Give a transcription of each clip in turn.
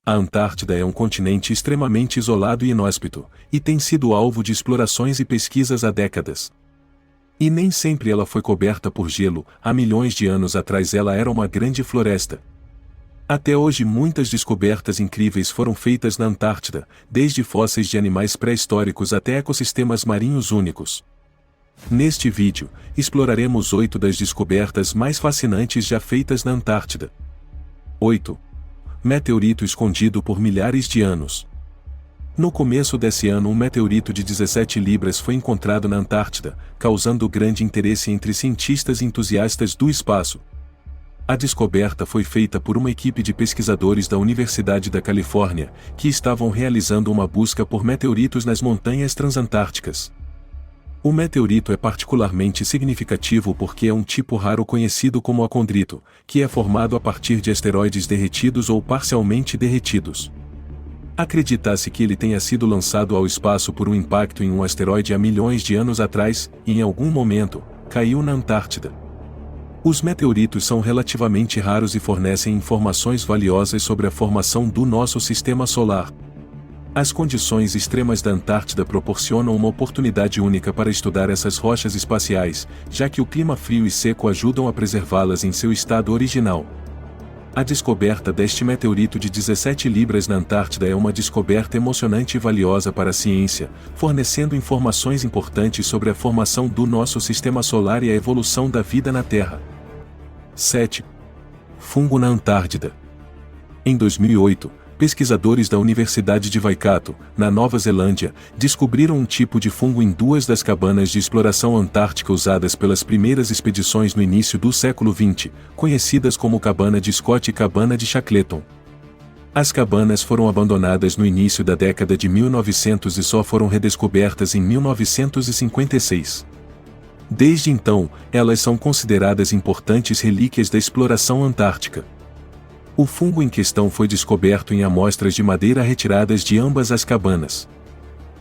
A Antártida é um continente extremamente isolado e inóspito, e tem sido alvo de explorações e pesquisas há décadas. E nem sempre ela foi coberta por gelo, há milhões de anos atrás ela era uma grande floresta. Até hoje muitas descobertas incríveis foram feitas na Antártida, desde fósseis de animais pré-históricos até ecossistemas marinhos únicos. Neste vídeo, exploraremos 8 das descobertas mais fascinantes já feitas na Antártida. 8. Meteorito escondido por milhares de anos. No começo desse ano um meteorito de 17 libras foi encontrado na Antártida, causando grande interesse entre cientistas e entusiastas do espaço. A descoberta foi feita por uma equipe de pesquisadores da Universidade da Califórnia, que estavam realizando uma busca por meteoritos nas montanhas transantárticas. O meteorito é particularmente significativo porque é um tipo raro conhecido como acondrito, que é formado a partir de asteroides derretidos ou parcialmente derretidos. Acredita-se que ele tenha sido lançado ao espaço por um impacto em um asteroide há milhões de anos atrás, e em algum momento, caiu na Antártida. Os meteoritos são relativamente raros e fornecem informações valiosas sobre a formação do nosso sistema solar. As condições extremas da Antártida proporcionam uma oportunidade única para estudar essas rochas espaciais, já que o clima frio e seco ajudam a preservá-las em seu estado original. A descoberta deste meteorito de 17 libras na Antártida é uma descoberta emocionante e valiosa para a ciência, fornecendo informações importantes sobre a formação do nosso sistema solar e a evolução da vida na Terra. 7. Fungo na Antártida. Em 2008, pesquisadores da Universidade de Waikato, na Nova Zelândia, descobriram um tipo de fungo em 2 das cabanas de exploração antártica usadas pelas primeiras expedições no início do século XX, conhecidas como cabana de Scott e cabana de Shackleton. As cabanas foram abandonadas no início da década de 1900 e só foram redescobertas em 1956. Desde então, elas são consideradas importantes relíquias da exploração antártica. O fungo em questão foi descoberto em amostras de madeira retiradas de ambas as cabanas.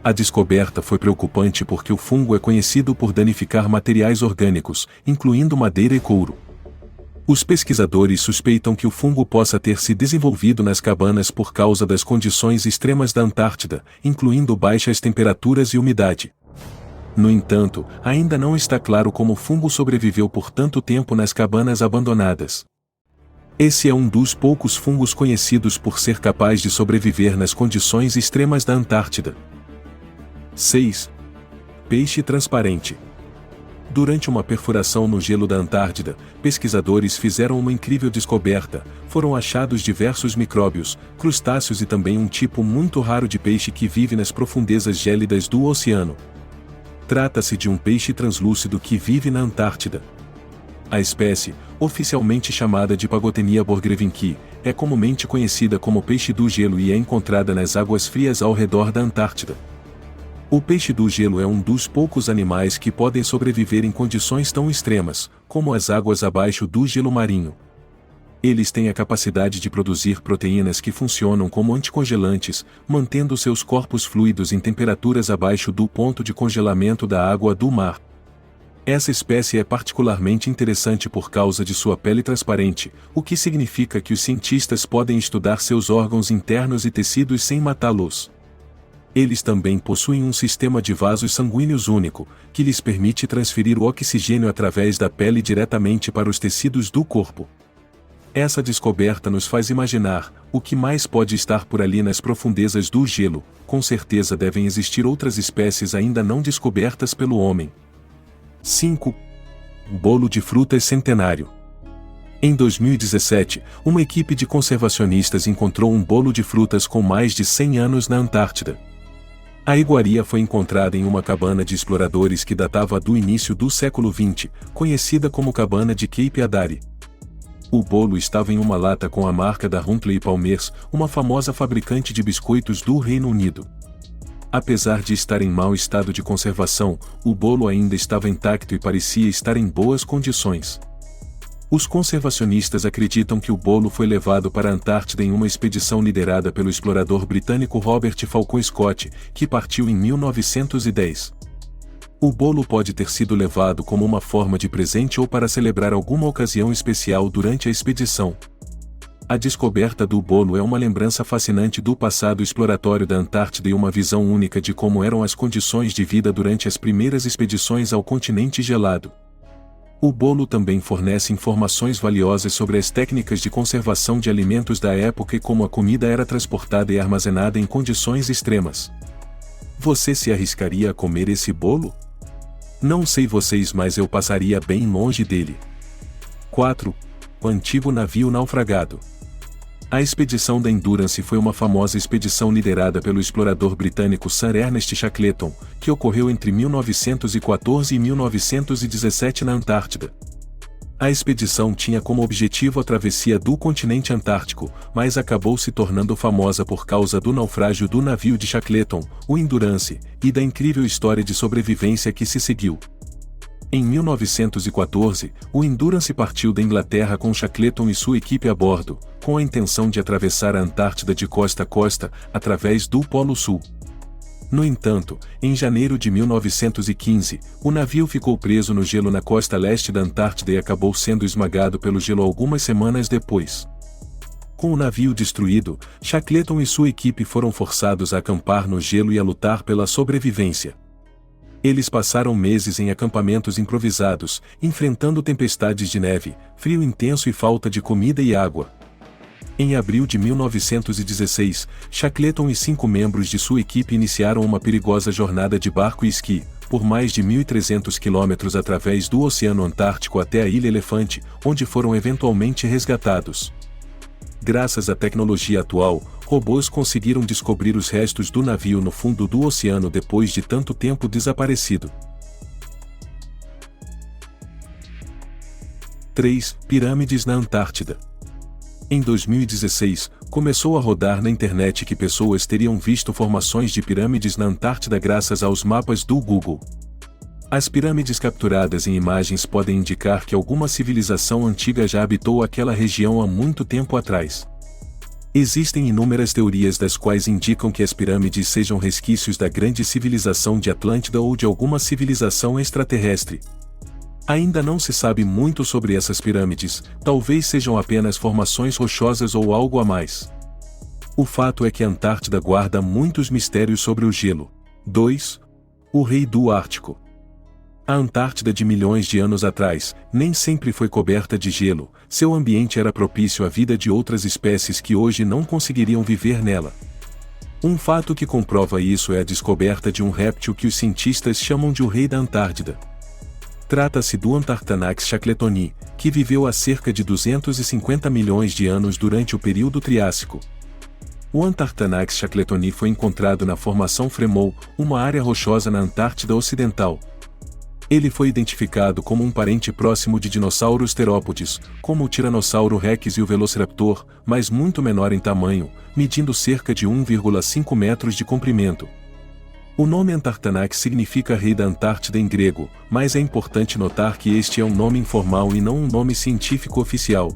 A descoberta foi preocupante porque o fungo é conhecido por danificar materiais orgânicos, incluindo madeira e couro. Os pesquisadores suspeitam que o fungo possa ter se desenvolvido nas cabanas por causa das condições extremas da Antártida, incluindo baixas temperaturas e umidade. No entanto, ainda não está claro como o fungo sobreviveu por tanto tempo nas cabanas abandonadas. Esse é um dos poucos fungos conhecidos por ser capaz de sobreviver nas condições extremas da Antártida. 6. Peixe transparente. Durante uma perfuração no gelo da Antártida, pesquisadores fizeram uma incrível descoberta. Foram achados diversos micróbios, crustáceos e também um tipo muito raro de peixe que vive nas profundezas gélidas do oceano. Trata-se de um peixe translúcido que vive na Antártida. A espécie, oficialmente chamada de Pagotenia borgrevinckii, é comumente conhecida como peixe do gelo e é encontrada nas águas frias ao redor da Antártida. O peixe do gelo é um dos poucos animais que podem sobreviver em condições tão extremas, como as águas abaixo do gelo marinho. Eles têm a capacidade de produzir proteínas que funcionam como anticongelantes, mantendo seus corpos fluidos em temperaturas abaixo do ponto de congelamento da água do mar. Essa espécie é particularmente interessante por causa de sua pele transparente, o que significa que os cientistas podem estudar seus órgãos internos e tecidos sem matá-los. Eles também possuem um sistema de vasos sanguíneos único, que lhes permite transferir o oxigênio através da pele diretamente para os tecidos do corpo. Essa descoberta nos faz imaginar o que mais pode estar por ali nas profundezas do gelo. Com certeza devem existir outras espécies ainda não descobertas pelo homem. 5. Bolo de frutas centenário. Em 2017, uma equipe de conservacionistas encontrou um bolo de frutas com mais de 100 anos na Antártida. A iguaria foi encontrada em uma cabana de exploradores que datava do início do século XX, conhecida como cabana de Cape Adare. O bolo estava em uma lata com a marca da Huntley Palmers, uma famosa fabricante de biscoitos do Reino Unido. Apesar de estar em mau estado de conservação, o bolo ainda estava intacto e parecia estar em boas condições. Os conservacionistas acreditam que o bolo foi levado para a Antártida em uma expedição liderada pelo explorador britânico Robert Falcon Scott, que partiu em 1910. O bolo pode ter sido levado como uma forma de presente ou para celebrar alguma ocasião especial durante a expedição. A descoberta do bolo é uma lembrança fascinante do passado exploratório da Antártida e uma visão única de como eram as condições de vida durante as primeiras expedições ao continente gelado. O bolo também fornece informações valiosas sobre as técnicas de conservação de alimentos da época e como a comida era transportada e armazenada em condições extremas. Você se arriscaria a comer esse bolo? Não sei vocês, mas eu passaria bem longe dele. 4. O antigo navio naufragado. A expedição da Endurance foi uma famosa expedição liderada pelo explorador britânico Sir Ernest Shackleton, que ocorreu entre 1914 e 1917 na Antártida. A expedição tinha como objetivo a travessia do continente antártico, mas acabou se tornando famosa por causa do naufrágio do navio de Shackleton, o Endurance, e da incrível história de sobrevivência que se seguiu. Em 1914, o Endurance partiu da Inglaterra com Shackleton e sua equipe a bordo, com a intenção de atravessar a Antártida de costa a costa, através do Polo Sul. No entanto, em janeiro de 1915, o navio ficou preso no gelo na costa leste da Antártida e acabou sendo esmagado pelo gelo algumas semanas depois. Com o navio destruído, Shackleton e sua equipe foram forçados a acampar no gelo e a lutar pela sobrevivência. Eles passaram meses em acampamentos improvisados, enfrentando tempestades de neve, frio intenso e falta de comida e água. Em abril de 1916, Shackleton e 5 membros de sua equipe iniciaram uma perigosa jornada de barco e esqui, por mais de 1.300 quilômetros através do Oceano Antártico até a Ilha Elefante, onde foram eventualmente resgatados. Graças à tecnologia atual, robôs conseguiram descobrir os restos do navio no fundo do oceano depois de tanto tempo desaparecido. 3. Pirâmides na Antártida. Em 2016, começou a rodar na internet que pessoas teriam visto formações de pirâmides na Antártida graças aos mapas do Google. As pirâmides capturadas em imagens podem indicar que alguma civilização antiga já habitou aquela região há muito tempo atrás. Existem inúmeras teorias das quais indicam que as pirâmides sejam resquícios da grande civilização de Atlântida ou de alguma civilização extraterrestre. Ainda não se sabe muito sobre essas pirâmides, talvez sejam apenas formações rochosas ou algo a mais. O fato é que a Antártida guarda muitos mistérios sobre o gelo. 2. O Rei do Ártico. A Antártida de milhões de anos atrás, nem sempre foi coberta de gelo, seu ambiente era propício à vida de outras espécies que hoje não conseguiriam viver nela. Um fato que comprova isso é a descoberta de um réptil que os cientistas chamam de o Rei da Antártida. Trata-se do Antarctanax shackletoni, que viveu há cerca de 250 milhões de anos durante o período Triássico. O Antarctanax shackletoni foi encontrado na Formação Fremont, uma área rochosa na Antártida Ocidental. Ele foi identificado como um parente próximo de dinossauros terópodes, como o Tiranossauro Rex e o Velociraptor, mas muito menor em tamanho, medindo cerca de 1,5 metros de comprimento. O nome Antarctanax significa Rei da Antártida em grego, mas é importante notar que este é um nome informal e não um nome científico oficial.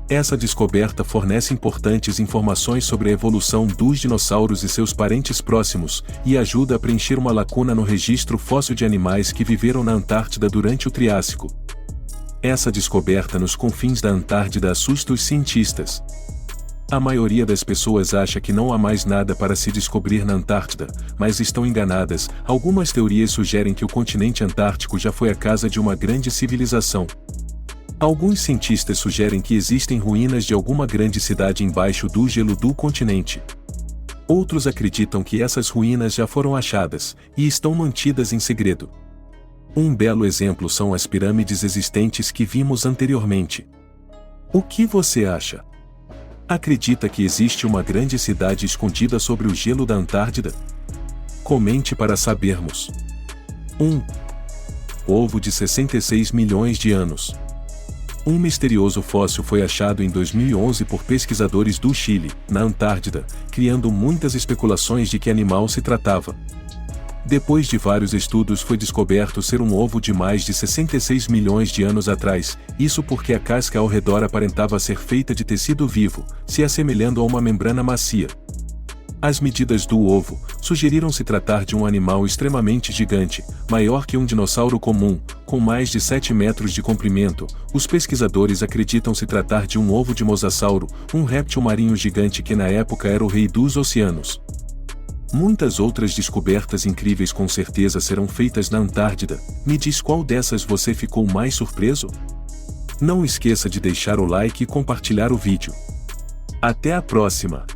Essa descoberta fornece importantes informações sobre a evolução dos dinossauros e seus parentes próximos, e ajuda a preencher uma lacuna no registro fóssil de animais que viveram na Antártida durante o Triássico. Essa descoberta nos confins da Antártida assusta os cientistas. A maioria das pessoas acha que não há mais nada para se descobrir na Antártida, mas estão enganadas. Algumas teorias sugerem que o continente antártico já foi a casa de uma grande civilização. Alguns cientistas sugerem que existem ruínas de alguma grande cidade embaixo do gelo do continente. Outros acreditam que essas ruínas já foram achadas, e estão mantidas em segredo. Um belo exemplo são as pirâmides existentes que vimos anteriormente. O que você acha? Acredita que existe uma grande cidade escondida sobre o gelo da Antártida? Comente para sabermos. 1. Ovo de 66 milhões de anos. Um misterioso fóssil foi achado em 2011 por pesquisadores do Chile, na Antártida, criando muitas especulações de que animal se tratava. Depois de vários estudos foi descoberto ser um ovo de mais de 66 milhões de anos atrás, isso porque a casca ao redor aparentava ser feita de tecido vivo, se assemelhando a uma membrana macia. As medidas do ovo sugeriram se tratar de um animal extremamente gigante, maior que um dinossauro comum, com mais de 7 metros de comprimento. Os pesquisadores acreditam se tratar de um ovo de mosasauro, um réptil marinho gigante que na época era o rei dos oceanos. Muitas outras descobertas incríveis com certeza serão feitas na Antártida. Me diz qual dessas você ficou mais surpreso? Não esqueça de deixar o like e compartilhar o vídeo. Até a próxima!